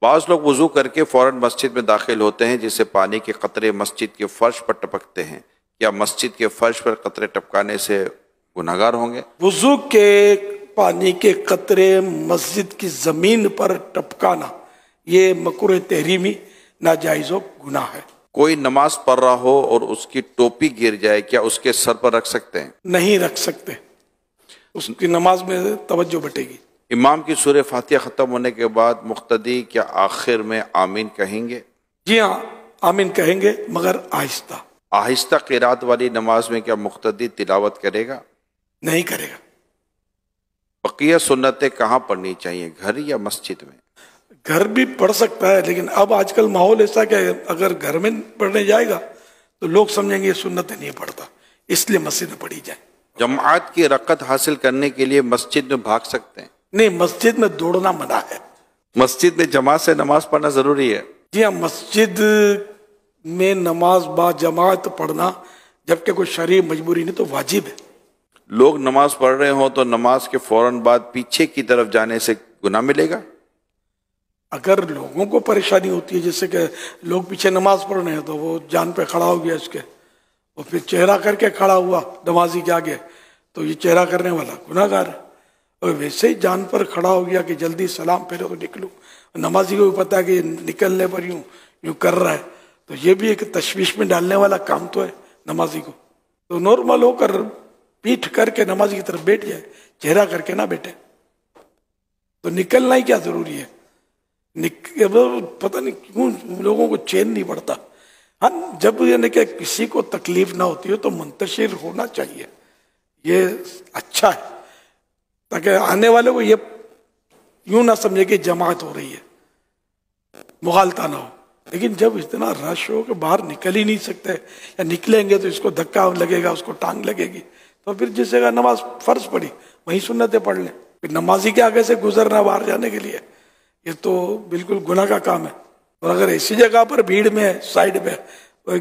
بعض لوگ وضو کر کے فوراً مسجد میں داخل ہوتے ہیں جس سے پانی کے قطرے مسجد کے فرش پر ٹپکتے ہیں، کیا مسجد کے فرش پر قطرے ٹپکانے سے گناہگار ہوں گے؟ وضو کے پانی کے قطرے مسجد کی زمین پر ٹپکانا یہ مکروہ تحریمی ناجائز و گناہ ہے۔ کوئی نماز پڑھ رہا ہو اور اس کی ٹوپی گر جائے، کیا اس کے سر پر رکھ سکتے ہیں؟ نہیں رکھ سکتے، اس کی نماز میں توجہ بٹے گی۔ امام کی سورہ فاتحہ ختم ہونے کے بعد مقتدی کیا آخر میں آمین کہیں گے؟ جی ہاں، آمین کہیں گے مگر آہستہ۔ آہستہ قرات والی نماز میں کیا مقتدی تلاوت کرے گا؟ نہیں کرے گا۔ بقیہ سنتیں کہاں پڑھنی چاہیے، گھر یا مسجد میں؟ گھر بھی پڑھ سکتا ہے، لیکن اب آج کل ماحول ایسا کہ اگر گھر میں پڑھنے جائے گا تو لوگ سمجھیں گے یہ سنتیں نہیں پڑھتا، اس لیے مسجد میں پڑھی جائے۔ جماعت کی رکعت حاصل کرنے کے لیے مسجد میں بھاگ سکتے ہیں؟ نہیں، مسجد میں دوڑنا منع ہے۔ مسجد میں جماعت سے نماز پڑھنا ضروری ہے؟ جی ہاں، مسجد میں نماز با جماعت پڑھنا جبکہ کوئی شرعی مجبوری نہیں تو واجب ہے۔ لوگ نماز پڑھ رہے ہوں تو نماز کے فوراً بعد پیچھے کی طرف جانے سے گناہ ملے گا؟ اگر لوگوں کو پریشانی ہوتی ہے، جیسے کہ لوگ پیچھے نماز پڑھ رہے ہیں تو وہ جان پہ کھڑا ہو گیا اس کے، اور پھر چہرہ کر کے کھڑا ہوا نمازی کے آگے، تو یہ چہرہ کرنے والا گناہ گار ہے۔ اور ویسے ہی جان پر کھڑا ہو گیا کہ جلدی سلام پھیرو تو نکلوں، نمازی کو بھی پتا ہے کہ یہ نکلنے پر یوں کر رہا ہے، تو یہ بھی ایک تشویش میں ڈالنے والا کام تو ہے نمازی کو۔ تو نارمل ہو کر پیٹھ کر کے نمازی کی طرف بیٹھ جائے، چہرہ کر کے نہ بیٹھے۔ تو نکلنا ہی کیا ضروری ہے؟ پتہ نہیں کیوں لوگوں کو چین نہیں پڑتا۔ ہاں، جب یعنی کہ کسی کو تکلیف نہ ہوتی ہو تو منتشر ہونا چاہیے، یہ اچھا ہے، تاکہ آنے والے کو یہ یوں نہ سمجھے کہ جماعت ہو رہی ہے، مغالطہ نہ ہو۔ لیکن جب اتنا رش ہو کہ باہر نکل ہی نہیں سکتے، یا نکلیں گے تو اس کو دھکا لگے گا، اس کو ٹانگ لگے گی، تو پھر جس جگہ نماز فرض پڑی وہیں سنتیں پڑھ لیں۔ پھر نمازی کے آگے سے گزرنا باہر جانے کے لیے یہ تو بالکل گناہ کا کام ہے۔ اور اگر ایسی جگہ پر بھیڑ میں سائڈ پہ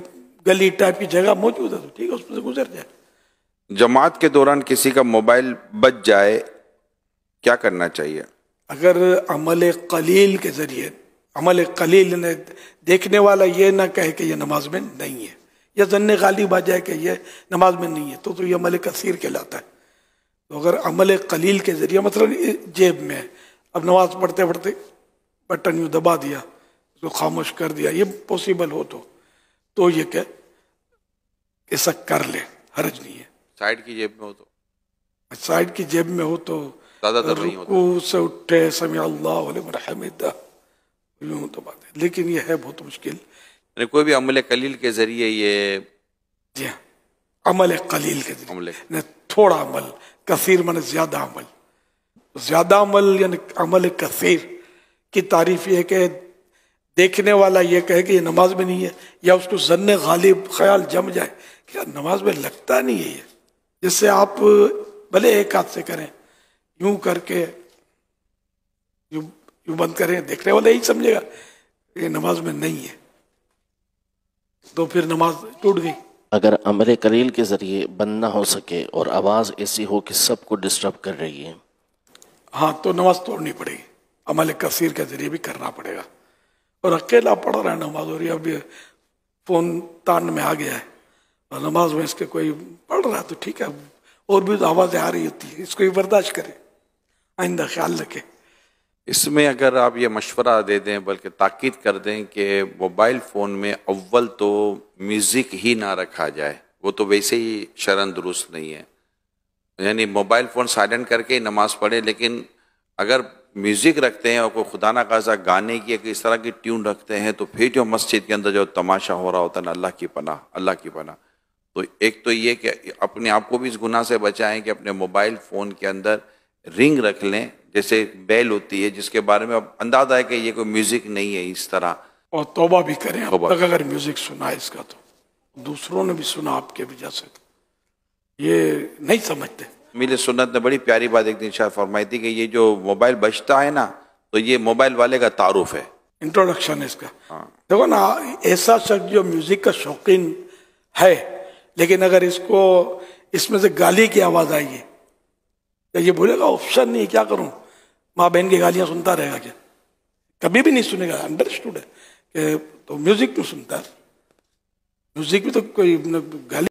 گلی ٹائپ کی جگہ موجود ہے تو ٹھیک ہے، اس سے گزر جائے۔ جماعت کے دوران کسی کا موبائل بچ جائے کیا کرنا چاہیے؟ اگر عمل قلیل کے ذریعے، عمل قلیل نے دیکھنے والا یہ نہ کہے کہ یہ نماز میں نہیں ہے، یا ظن غالب آ جائے کہ یہ نماز میں نہیں ہے، تو یہ عمل کثیر کہلاتا ہے۔ تو اگر عمل قلیل کے ذریعے، مثلا جیب میں اب نماز پڑھتے پڑھتے بٹن یوں دبا دیا، اس کو خاموش کر دیا، یہ پاسبل ہو تو یہ کہ ایسا کر لے، حرج نہیں ہے۔ سائیڈ کی جیب میں ہو تو؟ سائیڈ کی جیب میں ہو تو زیادہ تر نہیں ہوتا، رکوع سے اٹھے سمع اللہ لمن حمدہ یوں تو بات ہے، لیکن یہ ہے بہت مشکل۔ یعنی کوئی بھی عمل قلیل کے ذریعے یہ، جی ہاں، عمل قلیل کے عمل ذریعے، تھوڑا عمل، کثیر من زیادہ عمل۔ زیادہ عمل یعنی عمل کثیر کی تعریف یہ ہے کہ دیکھنے والا یہ کہے کہ یہ نماز میں نہیں ہے، یا اس کو ظن غالب خیال جم جائے کہ یار نماز میں لگتا نہیں ہے یہ، جس سے آپ بھلے ایک ہاتھ سے کریں، یوں کر کے یوں بند کریں، دیکھنے والا یہی سمجھے گا یہ نماز میں نہیں ہے، تو پھر نماز ٹوٹ گئی۔ اگر عمل قلیل کے ذریعے بند نہ ہو سکے اور آواز ایسی ہو کہ سب کو ڈسٹرب کر رہی ہے، ہاں تو نماز توڑنی پڑے گی، عمل کثیر کے ذریعے بھی کرنا پڑے گا۔ اور اکیلا پڑھ رہا ہے نماز، اور یہ اب یہ فون تان میں آ گیا ہے اور نماز میں اس کے کوئی پڑھ رہا ہے تو ٹھیک ہے، اور بھی آوازیں آ رہی ہوتی ہے، اس کو یہ برداشت کرے، آئندہ خیال رکھے۔ اس میں اگر آپ یہ مشورہ دے دیں، بلکہ تاکید کر دیں کہ موبائل فون میں اول تو میوزک ہی نہ رکھا جائے، وہ تو ویسے ہی شرعاً درست نہیں ہے، یعنی موبائل فون سائلنٹ کر کے نماز پڑھے، لیکن اگر میوزک رکھتے ہیں اور کوئی خدا نہ خواستہ گانے کی یا اس طرح کی ٹیون رکھتے ہیں تو پھر جو مسجد کے اندر جو تماشا ہو رہا ہوتا ہے نا، اللہ کی پناہ، اللہ کی پناہ۔ تو ایک تو یہ کہ اپنے آپ کو بھی اس گناہ سے بچائیں کہ اپنے موبائل فون کے اندر رنگ رکھ لیں، جیسے بیل ہوتی ہے جس کے بارے میں اب اندازہ ہے کہ یہ کوئی میوزک نہیں ہے، اس طرح۔ اور توبہ بھی کریں، اب توبہ تک اگر میوزک سنا ہے اس کا تو دوسروں نے بھی سنا آپ کے وجہ سے، تو یہ نہیں سمجھتے۔ میرے سنت نے بڑی پیاری بات ایک دن شاید فرمائی تھی کہ یہ جو موبائل بجتا ہے نا تو یہ موبائل والے کا تعارف ہے، انٹروڈکشن ہے اس کا۔ دیکھو نا، ایسا شخص جو میوزک کا شوقین ہے لیکن اگر اس میں سے گالی کی آواز آئے گی تو یہ بولے گا آپشن نہیں، کیا کروں، ماں بہن کی گالیاں سنتا رہے گا کیا؟ کبھی بھی نہیں سنے گا, انڈرسٹوڈ ہے کہ تو میوزک کیوں سنتا ہے, میوزک بھی تو کوئی گالی